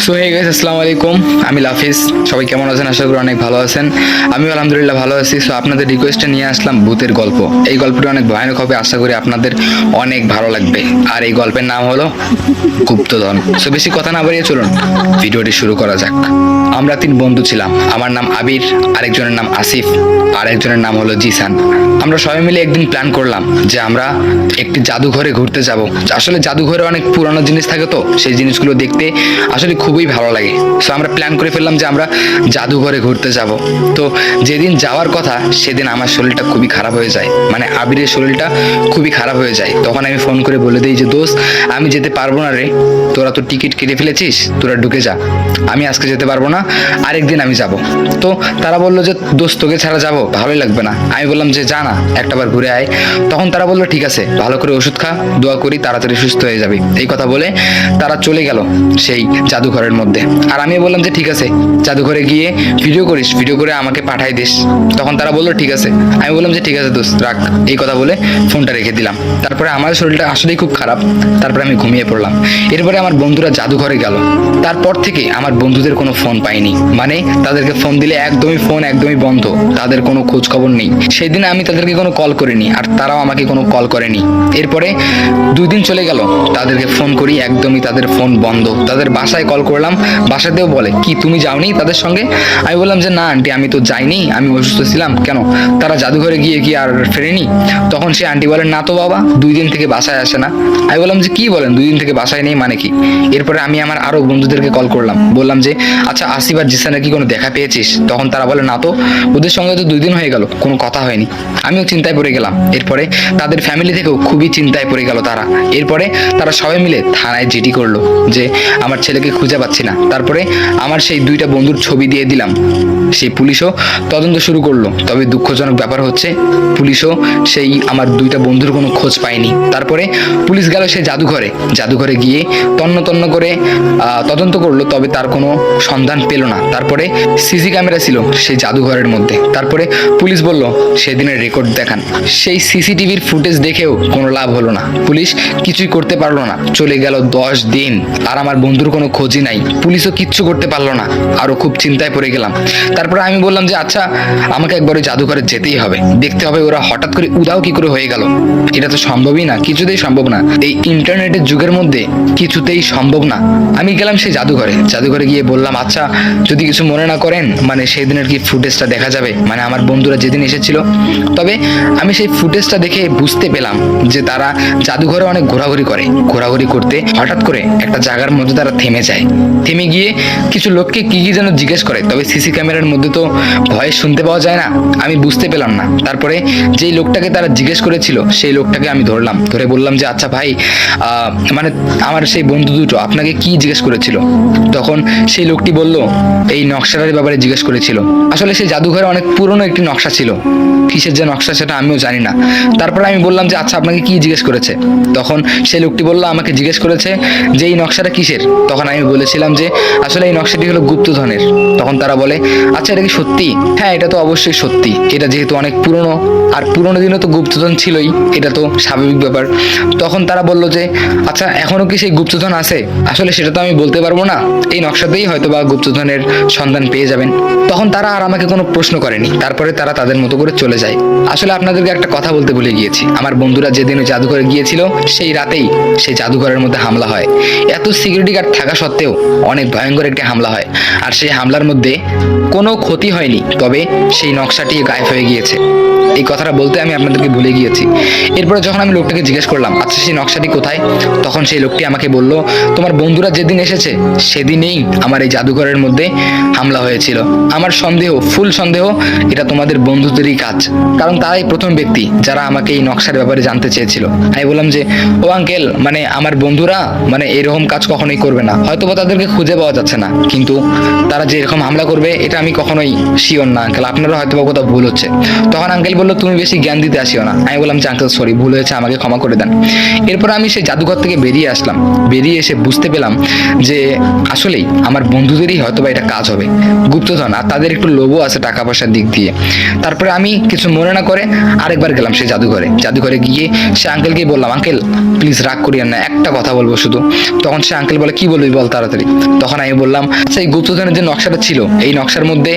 So hey guys, আসসালামু আলাইকুম। আমি লাফিজ। সবাই কেমন আছেন? আশা করি অনেক ভালো আছেন। আমিও আলহামদুলিল্লাহ ভালো আছি। সো আপনাদের রিকোয়েস্টে নিয়ে আসলাম ভূতের গল্প। এই গল্পটি অনেক ভয়ানক হবে, আশা করি আপনাদের অনেক ভালো লাগবে। আর এই গল্পের নাম হলো গুপ্তধন। সো বেশি কথা না বাড়িয়ে চলুন ভিডিওটি শুরু করা যাক। আমরা 3 বন্ধু ছিলাম। আমার নাম আবির, আরেকজনের নাম আসিফ, আর একজনের নাম হলো জিসান। আমরা সবাই মিলে একদিন প্ল্যান করলাম যে আমরা একটি জাদুঘরে ঘুরতে যাব। আসলে জাদুঘরে অনেক পুরানো জিনিস থাকে, তো সেই জিনিসগুলো দেখতে আসলে খুবই ভালো লাগে। সো আমরা প্ল্যান করে ফেললাম যে আমরা জাদুঘরে ঘুরতে যাব। তো যেদিন যাওয়ার কথা সেদিন আমার শরীরটা খুবই খারাপ হয়ে যায়, মানে আবিরের শরীরটা খুবই খারাপ হয়ে যায়। তখন আমি ফোন করে বলে দিই যে দোস্ত, আমি যেতে পারবো না রে, তোরা তো টিকিট কেটে ফেলেছিস, তোরা ঢুকে যা, আমি আজকে যেতে পারবো না, আরেকদিন আমি যাব। তো তারা বললো যে দোস্ত, তোকে ছাড়া যাবো ভালোই লাগবে না। আমি বললাম যে যা না, একটাবার ঘুরে আয়। তখন তারা বললো ঠিক আছে, ভালো করে ওষুধ খা, দোয়া করি তাড়াতাড়ি সুস্থ হয়ে যাবে। এই কথা বলে তারা চলে গেল সেই জাদুঘরের মধ্যে। আর আমি বললাম যে ঠিক আছে, জাদুঘরে গিয়ে ভিডিও করিস, ভিডিও করে আমাকে পাঠাই দিস। তখন তারা বললো ঠিক আছে। আমি বললাম যে ঠিক আছে দোস্ত, রাখ। এই কথা বলে ফোনটা রেখে দিলাম। তারপরে আমার শরীরটা আসলেই খুব খারাপ, তারপরে আমি ঘুমিয়ে পড়লাম। এরপরে আমার বন্ধুরা জাদুঘরে গেল। তারপর থেকে আমার বন্ধুদের কোনো ফোন পাইনি, মানে তাদেরকে ফোন দিলে ফোন একদমই বন্ধ, তাদের কোনো খোঁজ খবর নেই। সেদিন আমি তাদেরকে কোনো কল করিনি, আর তারাও আমাকে কোনো কল করেনি। এরপরে 2 দিন চলে গেল, তাদেরকে ফোন করি, একদমই তাদের ফোন বন্ধ। তাদের বাসায় কল করলাম, বাসাতেও বলে কি তুমি যাওনি তাদের সঙ্গে? আমি বললাম যে না আন্টি, আমি তো যাইনি, আমি অসুস্থ ছিলাম। কেন, তারা জাদুঘরে গিয়ে কি আর ফেরেনি? তখন সে আন্টি বলেন না তো বাবা, 2 দিন থেকে বাসায় আসে না। আমি বললাম যে কি বলেন, 2 দিন থেকে বাসায় নেই মানে কি? এরপরে আমি আমার আরো বন্ধুদেরকে কল করলাম, বললাম যে আচ্ছা আসিফ আর জিসানের কি কোনো দেখা পেয়েছিস? তখন তারা বলে না তো, ওদের সঙ্গে তো 2 দিন হয়ে গেল, কোনো কথা হয়নি। আমিও চিন্তায় পড়ে গেলাম। এরপরে তাদের ফ্যামিলি থেকেও খুবই চিন্তায় পড়ে গেল তারা। এরপরে তারা সবাই মিলে থানায় জিডি করলো যে আমার ছেলেকে খুঁজে পাচ্ছি না। তারপরে আমার সেই 2টা বন্ধুর ছবি দিয়ে দিলাম, সেই পুলিশও তদন্ত শুরু করলো। তবে দুঃখজনক ব্যাপার হচ্ছে পুলিশও সেই আমার 2টা বন্ধুর কোনো খোঁজ পায়নি। তারপরে পুলিশ গেল সেই জাদুঘরে গিয়ে তন্ন তন্ন করে তদন্ত করলো, তবে তার কোনো সন্ধান পেল না। তারপরে সিসি ক্যামেরা ছিল সেই জাদুঘরের মধ্যে। তারপরে পুলিশ বলল সেদিনের রেকর্ড দেখান। সেই সিসিটিভির ফুটেজ দেখেও কোনো লাভ হলো না, পুলিশ কিছুই করতে পারলো না। চলে গেল 10 দিন, আর আমার বন্ধুর কোনো খোঁজই নাই, পুলিশও কিচ্ছু করতে পারলো না। আরো খুব চিন্তায় পড়ে গেলাম। তারপরে আমি বললাম যে আচ্ছা, আমাকে একবার ওই জাদুঘরে যেতেই হবে, দেখতে হবে ওরা হঠাৎ করে উধাও কি করে হয়ে গেল। এটা তো সম্ভবই না, কিছুতেই সম্ভব না, এই ইন্টারনেটের যুগের মধ্যে কিছুতেই সম্ভব না। আমি গেলাম সেই জাদুঘরে গিয়ে বললাম আচ্ছা, যদি কিছু মনে না করেন, মানে সেই দিনের কি ফুটেজটা দেখা যাবে, মানে আমার বন্ধুরা যেদিন এসেছিল। তবে আমি সেই ফুটেজটা দেখে বুঝতে পেলাম যে তারা জাদুঘরে অনেক ঘোরাঘুরি করতে হঠাৎ করে একটা জায়গার মধ্যে তারা থেমে যায়। থেমে গিয়ে কিছু লোককে কি কি যেন জিজ্ঞেস করে, তবে সিসি ক্যামেরার মধ্যে তো ভয়েস শুনতে পাওয়া যায় না, আমি বুঝতে পেলাম না। তারপরে যেই লোকটাকে তারা জিজ্ঞেস করেছিল সেই লোকটাকে আমি ধরলাম, ধরে বললাম যে আচ্ছা ভাই, মানে আমার সেই বন্ধু দুটো আপনাকে কি জিজ্ঞেস করেছিল? তখন সেই লোকটি বলল এই নকশাটার ব্যাপারে জিজ্ঞেস করেছিল। আসলে সেই জাদুঘরে অনেক পুরনো একটি নকশা ছিল, কিসের যে নকশা সেটা আমিও জানি না। তারপরে আমি বললাম যে আচ্ছা আপনাকে কি জিজ্ঞেস করেছে? তখন সেই লোকটি বলল আমাকে জিজ্ঞেস করেছে যে এই নকশাটা কিসের। তখন আমি বলেছিলাম যে আসলে এই নকশাটি হলো গুপ্তধনের। তখন তারা বলে আচ্ছা এটা কি সত্যি? হ্যাঁ, এটা তো অবশ্যই সত্যি, এটা যেহেতু অনেক পুরনো, আর পুরনো দিনে তো গুপ্তধন ছিলই, এটা তো স্বাভাবিক ব্যাপার। তখন তারা বলল যে আচ্ছা এখনো কি সেই গুপ্তধন আছে? আসলে সেটা তো আমি বলতে পারবো না, এই নকশাতেই হয়তো বা গুপ্তধনের সন্ধান পেয়ে যাবেন। তখন তারা আর আমাকে কোনো প্রশ্ন করেনি, তারপরে তারা তাদের মতো করে চলে যায়। আসলে আপনাদেরকে একটা কথা বলতে ভুলে গিয়েছি, আমার বন্ধুরা যেদিন ওই জাদুঘরে গিয়েছিল সেই রাতেই সেই জাদুঘরের মধ্যে হামলা হয়। এত সিকিউরিটি গার্ড থাকা সত্ত্বেও অনেক ভয়ঙ্কর একটি হামলা হয়, আর সেই হামলার মধ্যে কোনো ক্ষতি হয়নি, তবে সেই নকশাটি গায়েব হয়ে গিয়েছে। এই কথাটা বলতে আমি আপনাদেরকে ভুলে গিয়েছি। এরপরে যখন আমি লোকটাকে জিজ্ঞেস করলাম আচ্ছা সেই নকশাটি কোথায়, তখন সেই লোকটি আমাকে বলল তোমার বন্ধুরা যেদিন এসেছে সেদিনেই আমার এই জাদুঘরের মধ্যে হামলা হয়েছিল। আমার ফুল সন্দেহ এটা তোমাদের বন্ধুদেরই কাজ, কারণ তারাই প্রথম ব্যক্তি যারা আমাকে এই নকশার ব্যাপারে জানতে চেয়েছিল। আমি বললাম যে ও আঙ্কেল, মানে আমার বন্ধুরা মানে এরকম কাজ কখনোই করবে না, হয়তো বা তাদেরকে খুঁজে পাওয়া যাচ্ছে না, কিন্তু তারা যে এরকম হামলা করবে এটা আমি কখনোই শিওর না আঙ্কেল, আপনারা হয়তো বা কোথাও ভুল হচ্ছে। তখন আঙ্কেল বললো তুমি বেশি জ্ঞান দিতে আসিও না। আমি বললাম যে আঙ্কেল সরি, ভুল হয়েছে, আমাকে ক্ষমা করে দেন। এরপর আমি সেই জাদুঘর থেকে বেরিয়ে আসলাম। বেরিয়ে এসে বুঝতে পেলাম যে আসলেই আমার বন্ধুদেরই হয়তো বা এটা কাজ হবে, গুপ্তধন, আর তাদের একটু লোভও আছে টাকা পয়সার দিক দিয়ে। তারপরে আমি কিছু মনে না করে আরেকবার গেলাম সেই জাদুঘরে গিয়ে সে আঙ্কেলকে বললাম আঙ্কেল প্লিজ রাগ করিয়েন না, একটা কথা বলবো শুধু। তখন সে আঙ্কেল বলে কি বলবি বল তাড়াতাড়ি। তাড়াতাড়ি। তখন আমি বললাম, আচ্ছা এই গুপ্তধনের যে নকশাটা ছিল, এই নকশার মধ্যে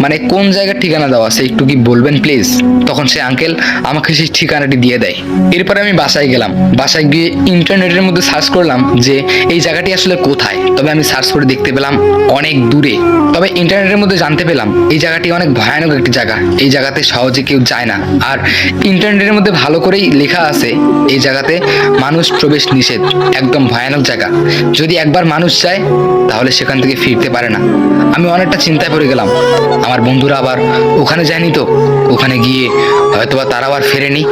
মানে কোন জায়গার ঠিকানা দেওয়া আছে একটু কি বলবেন প্লিজ? তখন সে আঙ্কেল আমাকে সেই ঠিকানাটি দিয়ে দেয়। এরপরে আমি বাসায় গেলাম। বাসায় গিয়ে ইন্টারনেটের মধ্যে সার্চ করলাম যে এই জায়গাটি আসলে কোথায়। তবে আমি সার্চ করে দেখতে পেলাম অনেক দূরে। তবে ইন্টারনেটের মধ্যে জানতে পেলাম এই জায়গাটি অনেক ভয়ানক একটি জায়গা, এই জায়গাতে সহজে কেউ যায় না। আর ইন্টারনেটের মধ্যে ভালো করেই লেখা আছে এই জায়গাতে মানুষ প্রবেশ নিষেধ, একদম ভয়ানক জায়গা। যদি একবার মানুষ যায় তাহলে সেখান থেকে ফিরতে পারে না। আমি অনেকটা চিন্তায় পড়ে গেলাম, আমার বন্ধুরা আবার ওখানে যায়নি তো? ওখানে গিয়ে হয়তোবা তারা আবার ফেরেনি।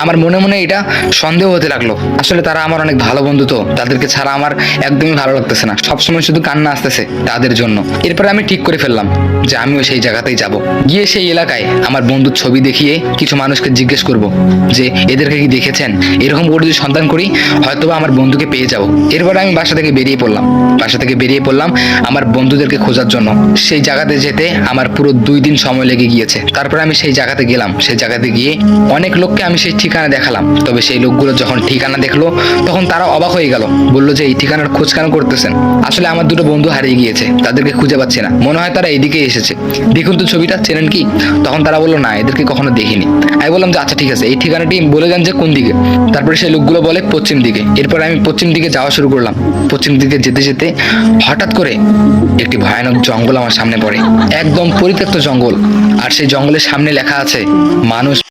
আমার মনে মনে এটা সন্দেহ হতে লাগলো। আসলে তারা আমার অনেক ভালো বন্ধু, তো তাদেরকে ছাড়া আমার একদমই ভালো লাগতেছে না, সবসময় শুধু কান্না আসতেছে তাদের জন্য। এরপরে আমি ঠিক করে ফেললাম যে আমিও সেই জায়গাতেই যাব। গিয়ে সেই এলাকায় আমার বন্ধুর ছবি দেখিয়ে কিছু মানুষকে জিজ্ঞেস করব যে এদেরকে কি দেখেছেন, এরকম করে যদি সন্ধান করি হয়তোবা আমার বন্ধুকে পেয়ে যাব। এরপরে আমি বাসা থেকে বেরিয়ে পড়লাম আমার বন্ধুদেরকে খোঁজার জন্য। সেই জায়গাতে যেতে আমার পুরো 2 দিন সময় লেগে গিয়েছে। তারপরে আমি সেই জায়গাতে গেলাম। সেই জায়গাতে গিয়ে অনেক লোককে আমি সেই ঠিকানা দেখালাম। তবে সেই লোকগুলো যখন ঠিকানা দেখলো তখন তারা অবাক হয়ে গেল, বললো যে এই ঠিকানার খোঁজ কেন করতেছেন? আসলে আমার দুটো বন্ধু হারিয়ে গিয়েছে, তাদেরকে খুঁজে পাচ্ছি না, মনে হয় তারা এইদিকে এসেছে, দেখুন তো ছবিটা, চেনেন কি? তখন তারা বললো না, এদেরকে কখনো দেখিনি। আমি বললাম যে আচ্ছা ঠিক আছে, এই ঠিকানাটি বলে দেন যে কোন দিকে। তারপরে সেই লোকগুলো বলে পশ্চিম দিকে। এরপর আমি পশ্চিম দিকে যাওয়া শুরু করলাম। পশ্চিম দিকে যেতে যেতে হঠাৎ করে একটি ভয়ানক জঙ্গল আমার সামনে পড়ে, একদম পরিত্যক্ত জঙ্গল। আর সেই জঙ্গলের সামনে লেখা আছে মানুষ